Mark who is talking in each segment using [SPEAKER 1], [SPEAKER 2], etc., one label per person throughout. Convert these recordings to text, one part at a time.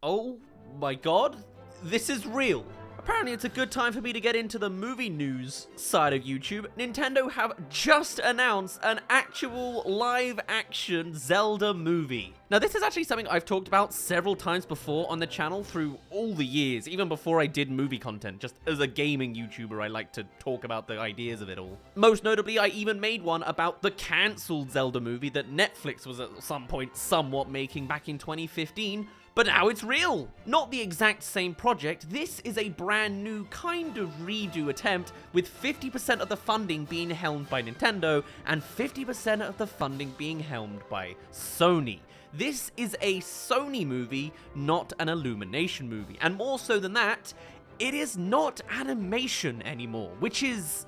[SPEAKER 1] Oh my god, this is real. Apparently it's a good time for me to get into the movie news side of YouTube. Nintendo have just announced an actual live-action Zelda movie. Now this is actually something I've talked about several times before on the channel through all the years, even before I did movie content. Just as a gaming YouTuber, I like to talk about the ideas of it all. Most notably, I even made one about the cancelled Zelda movie that Netflix was at some point somewhat making back in 2015. But now it's real! Not the exact same project, this is a brand new kind of redo attempt with 50% of the funding being helmed by Nintendo and 50% of the funding being helmed by Sony. This is a Sony movie, not an Illumination movie. And more so than that, it is not animation anymore, which is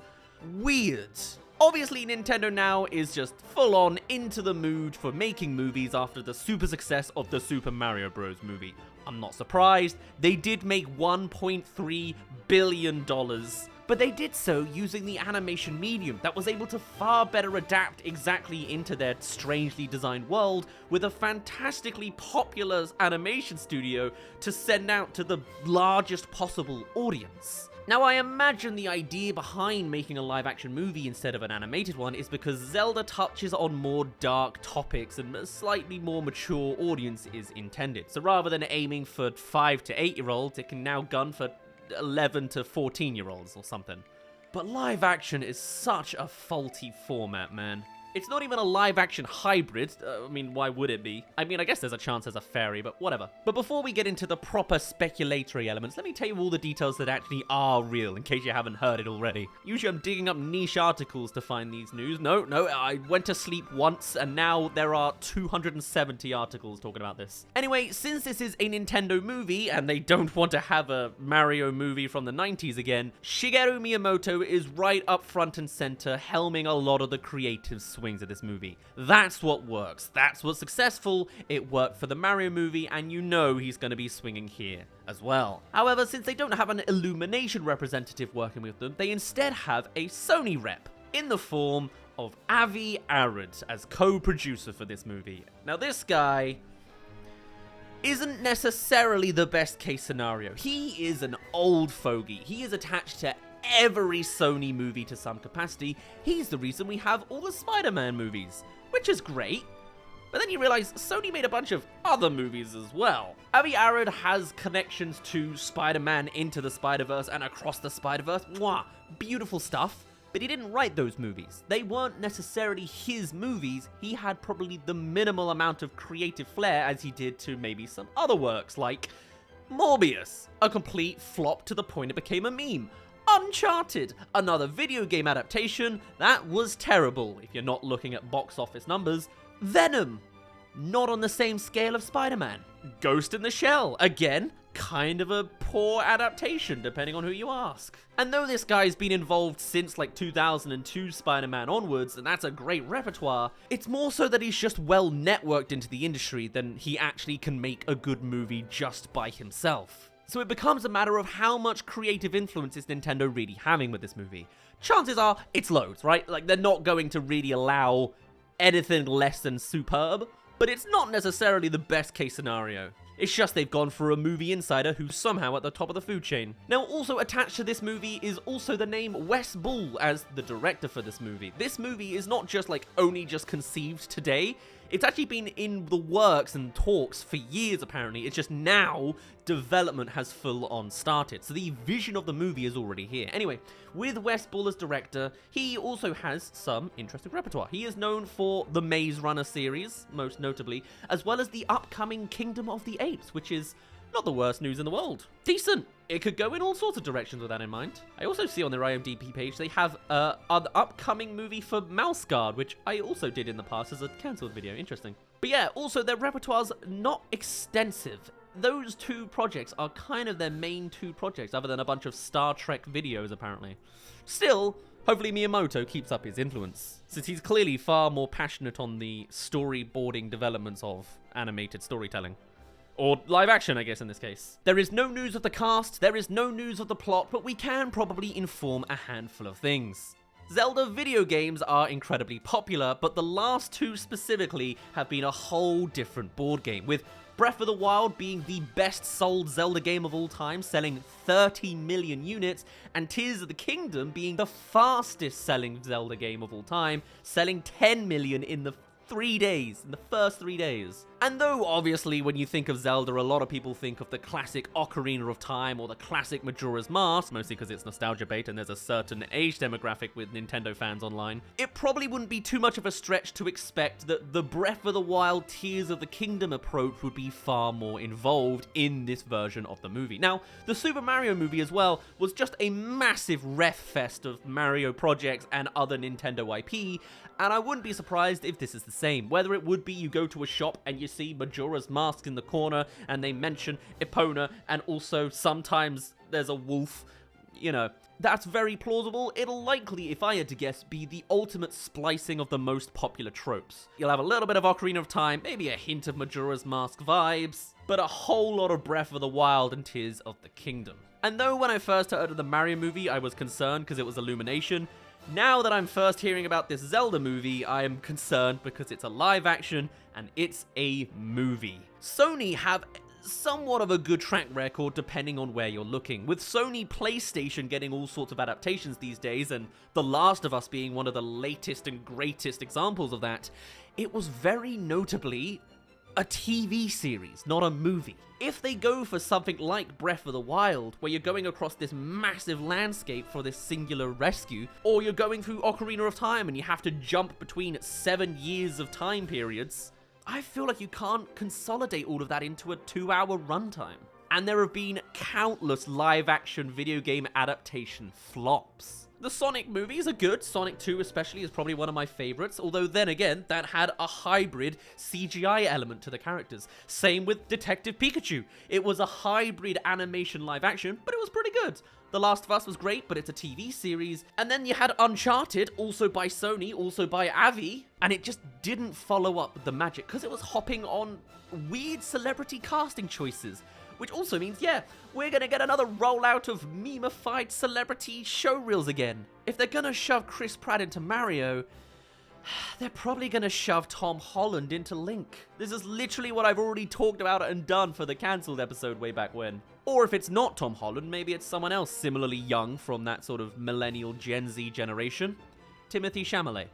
[SPEAKER 1] weird. Obviously, Nintendo now is just full-on into the mood for making movies after the super success of the Super Mario Bros. Movie. I'm not surprised, they did make $1.3 billion, but they did so using the animation medium that was able to far better adapt exactly into their strangely designed world with a fantastically popular animation studio to send out to the largest possible audience. Now, I imagine the idea behind making a live-action movie instead of an animated one is because Zelda touches on more dark topics and a slightly more mature audience is intended. So rather than aiming for 5 to 8-year-olds, it can now gun for 11 to 14-year-olds or something. But live-action is such a faulty format, man. It's not even a live-action hybrid. I mean, why would it be? I mean, I guess there's a chance there's a fairy, but whatever. But before we get into the proper speculatory elements, let me tell you all the details that actually are real, in case you haven't heard it already. Usually I'm digging up niche articles to find these news. No, I went to sleep once, and now there are 270 articles talking about this. Anyway, since this is a Nintendo movie, and they don't want to have a Mario movie from the 90s again, Shigeru Miyamoto is right up front and center, helming a lot of the creative swings of this movie. That's what works. That's what's successful. It worked for the Mario movie, and you know he's going to be swinging here as well. However, since they don't have an Illumination representative working with them, they instead have a Sony rep in the form of Avi Arad as co-producer for this movie. Now, this guy isn't necessarily the best case scenario. He is an old fogey. He is attached to every Sony movie to some capacity. He's the reason we have all the Spider-Man movies, which is great. But then you realize Sony made a bunch of other movies as well. Avi Arad has connections to Spider-Man Into the Spider-Verse and Across the Spider-Verse. Mwah, beautiful stuff. But he didn't write those movies. They weren't necessarily his movies. He had probably the minimal amount of creative flair as he did to maybe some other works like Morbius, a complete flop to the point it became a meme. Uncharted, another video game adaptation that was terrible if you're not looking at box office numbers. Venom, not on the same scale of Spider-Man. Ghost in the Shell, again, kind of a poor adaptation depending on who you ask. And though this guy's been involved since like 2002 Spider-Man onwards, and that's a great repertoire, it's more so that he's just well networked into the industry than he actually can make a good movie just by himself. So it becomes a matter of how much creative influence is Nintendo really having with this movie. Chances are, it's loads, right? Like, they're not going to really allow anything less than superb, but it's not necessarily the best case scenario. It's just they've gone for a movie insider who's somehow at the top of the food chain. Now, also attached to this movie is also the name Wes Ball as the director for this movie. This movie is not just like only just conceived today. It's actually been in the works and talks for years, apparently. It's just now development has full on started. So the vision of the movie is already here. Anyway, with Wes Ball as director, he also has some interesting repertoire. He is known for the Maze Runner series, most notably, as well as the upcoming Kingdom of the Apes, which is not the worst news in the world. Decent. It could go in all sorts of directions with that in mind. I also see on their IMDb page they have an upcoming movie for Mouse Guard, which I also did in the past as a cancelled video. Interesting. But yeah, also their repertoire's not extensive. Those two projects are kind of their main two projects, other than a bunch of Star Trek videos, apparently. Still, hopefully Miyamoto keeps up his influence, since he's clearly far more passionate on the storyboarding developments of animated storytelling. Or live action, I guess, in this case. There is no news of the cast, there is no news of the plot, but we can probably inform a handful of things. Zelda video games are incredibly popular, but the last two specifically have been a whole different board game, with Breath of the Wild being the best-sold Zelda game of all time, selling 30 million units, and Tears of the Kingdom being the fastest-selling Zelda game of all time, selling 10 million in the first 3 days. And though obviously when you think of Zelda, a lot of people think of the classic Ocarina of Time or the classic Majora's Mask, mostly because it's nostalgia bait and there's a certain age demographic with Nintendo fans online, it probably wouldn't be too much of a stretch to expect that the Breath of the Wild Tears of the Kingdom approach would be far more involved in this version of the movie. Now, the Super Mario movie as well was just a massive ref fest of Mario projects and other Nintendo IP, and I wouldn't be surprised if this is the same. Whether it would be you go to a shop and you see Majora's Mask in the corner and they mention Epona, and also sometimes there's a wolf, you know, that's very plausible. It'll likely, if I had to guess, be the ultimate splicing of the most popular tropes. You'll have a little bit of Ocarina of Time, maybe a hint of Majora's Mask vibes, but a whole lot of Breath of the Wild and Tears of the Kingdom. And though when I first heard of the Mario movie, I was concerned because it was Illumination, now that I'm first hearing about this Zelda movie, I am concerned because it's a live action and it's a movie. Sony have somewhat of a good track record depending on where you're looking, with Sony PlayStation getting all sorts of adaptations these days, and The Last of Us being one of the latest and greatest examples of that. It was very notably a TV series, not a movie. If they go for something like Breath of the Wild, where you're going across this massive landscape for this singular rescue, or you're going through Ocarina of Time and you have to jump between 7 years of time periods, I feel like you can't consolidate all of that into a 2-hour runtime. And there have been countless live-action video game adaptation flops. The Sonic movies are good. Sonic 2 especially is probably one of my favorites, although then again, that had a hybrid CGI element to the characters. Same with Detective Pikachu. It was a hybrid animation live action, but it was pretty good. The Last of Us was great, but it's a TV series. And then you had Uncharted, also by Sony, also by Avi, and it just didn't follow up with the magic because it was hopping on weird celebrity casting choices. Which also means, yeah, we're gonna get another rollout of meme-ified celebrity showreels again. If they're gonna shove Chris Pratt into Mario, they're probably gonna shove Tom Holland into Link. This is literally what I've already talked about and done for the cancelled episode way back when. Or if it's not Tom Holland, maybe it's someone else similarly young from that sort of millennial Gen Z generation. Timothée Chalamet.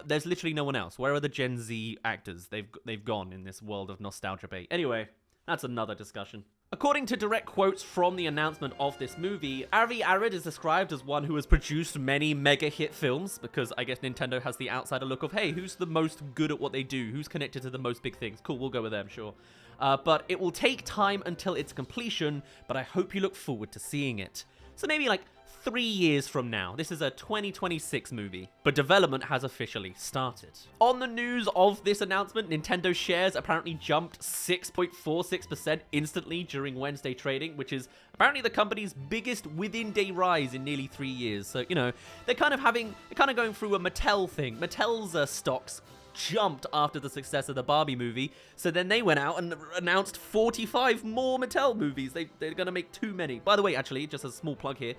[SPEAKER 1] There's literally no one else. Where are the Gen Z actors? They've gone in this world of nostalgia bait. Anyway, that's another discussion. According to direct quotes from the announcement of this movie, Avi Arad is described as one who has produced many mega hit films, because I guess Nintendo has the outsider look of, hey, who's the most good at what they do? Who's connected to the most big things? Cool, we'll go with them, sure. But it will take time until its completion, but I hope you look forward to seeing it. So maybe like 3 years from now. This is a 2026 movie, but development has officially started. On the news of this announcement, Nintendo shares apparently jumped 6.46% instantly during Wednesday trading, which is apparently the company's biggest within-day rise in nearly 3 years. So, you know, they're kind of going through a Mattel thing. Mattel's stocks jumped after the success of the Barbie movie, so then they went out and announced 45 more Mattel movies. They're gonna make too many. By the way, actually, just a small plug here,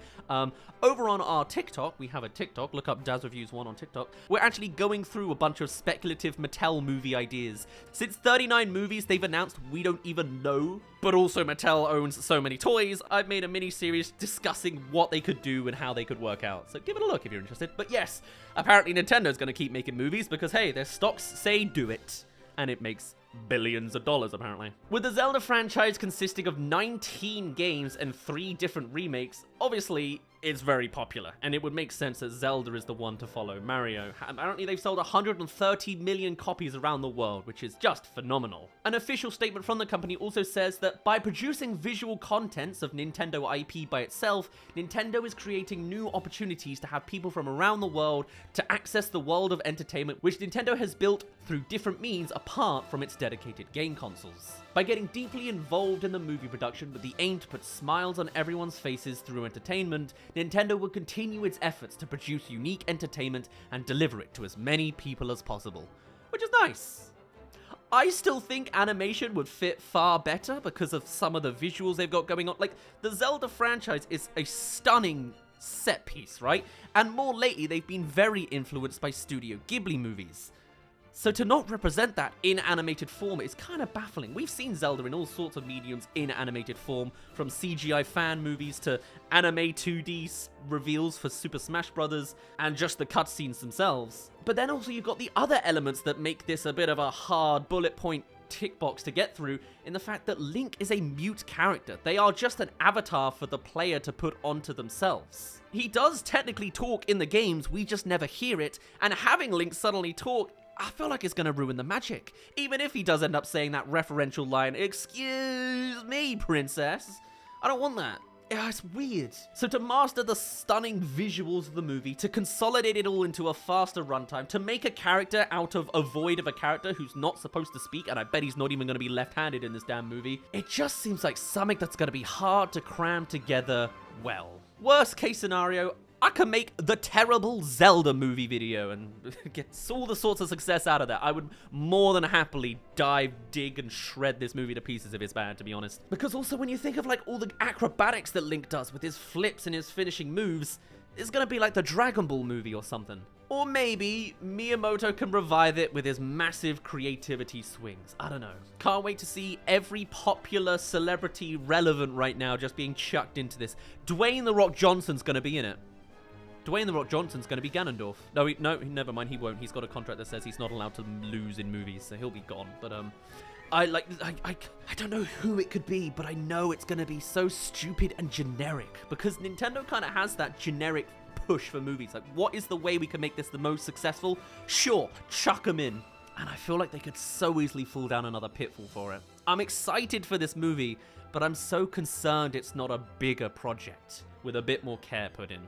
[SPEAKER 1] over on our TikTok, we have a TikTok, look up DazzReviews 1 on TikTok, we're actually going through a bunch of speculative Mattel movie ideas. Since 39 movies they've announced we don't even know, but also Mattel owns so many toys, I've made a mini-series discussing what they could do and how they could work out. So give it a look if you're interested. But yes, apparently Nintendo's gonna keep making movies because, hey, their stocks say do it. And it makes billions of dollars, apparently. With the Zelda franchise consisting of 19 games and 3 different remakes, obviously, it's very popular, and it would make sense that Zelda is the one to follow Mario. Apparently, they've sold 130 million copies around the world, which is just phenomenal. An official statement from the company also says that by producing visual contents of Nintendo IP by itself, Nintendo is creating new opportunities to have people from around the world to access the world of entertainment, which Nintendo has built through different means apart from its dedicated game consoles. By getting deeply involved in the movie production with the aim to put smiles on everyone's faces through entertainment, Nintendo will continue its efforts to produce unique entertainment and deliver it to as many people as possible, which is nice. I still think animation would fit far better because of some of the visuals they've got going on. Like, the Zelda franchise is a stunning set piece, right? And more lately, they've been very influenced by Studio Ghibli movies. So to not represent that in animated form is kind of baffling. We've seen Zelda in all sorts of mediums in animated form, from CGI fan movies to anime 2D reveals for Super Smash Bros. And just the cutscenes themselves. But then also you've got the other elements that make this a bit of a hard bullet point tick box to get through, in the fact that Link is a mute character. They are just an avatar for the player to put onto themselves. He does technically talk in the games, we just never hear it, and having Link suddenly talk, I feel like it's going to ruin the magic. Even if he does end up saying that referential line, "Excuse me, princess." I don't want that. Yeah, it's weird. So to master the stunning visuals of the movie, to consolidate it all into a faster runtime, to make a character out of a void of a character who's not supposed to speak, and I bet he's not even going to be left-handed in this damn movie, it just seems like something that's going to be hard to cram together well. Worst case scenario, I can make the terrible Zelda movie video and get all the sorts of success out of that. I would more than happily dive, dig, and shred this movie to pieces if it's bad, to be honest. Because also when you think of like all the acrobatics that Link does with his flips and his finishing moves, it's gonna be like the Dragon Ball movie or something. Or maybe Miyamoto can revive it with his massive creativity swings. I don't know. Can't wait to see every popular celebrity relevant right now just being chucked into this. Dwayne "The Rock" Johnson's gonna be in it. Dwayne "The Rock" Johnson's going to be Ganondorf. No, never mind, he won't. He's got a contract that says he's not allowed to lose in movies, so he'll be gone. But, I don't know who it could be, but I know it's going to be so stupid and generic, because Nintendo kind of has that generic push for movies. Like, what is the way we can make this the most successful? Sure, chuck them in. And I feel like they could so easily fall down another pitfall for it. I'm excited for this movie, but I'm so concerned it's not a bigger project with a bit more care put in.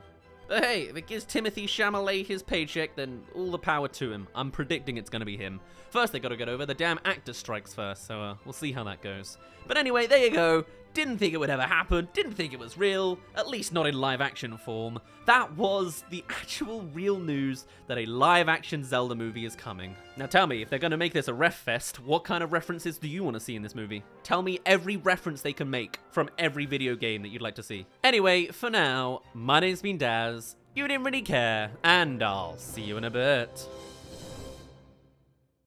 [SPEAKER 1] But hey, if it gives Timothée Chalamet his paycheck, then all the power to him. I'm predicting it's going to be him. First, they got to get over the damn actor strikes first, so we'll see how that goes. But anyway, there you go. Didn't think it would ever happen. Didn't think it was real. At least not in live-action form. That was the actual real news that a live-action Zelda movie is coming. Now tell me, if they're going to make this a ref fest, what kind of references do you want to see in this movie? Tell me every reference they can make from every video game that you'd like to see. Anyway, for now, my name's been Daz. You didn't really care, and I'll see you in a bit.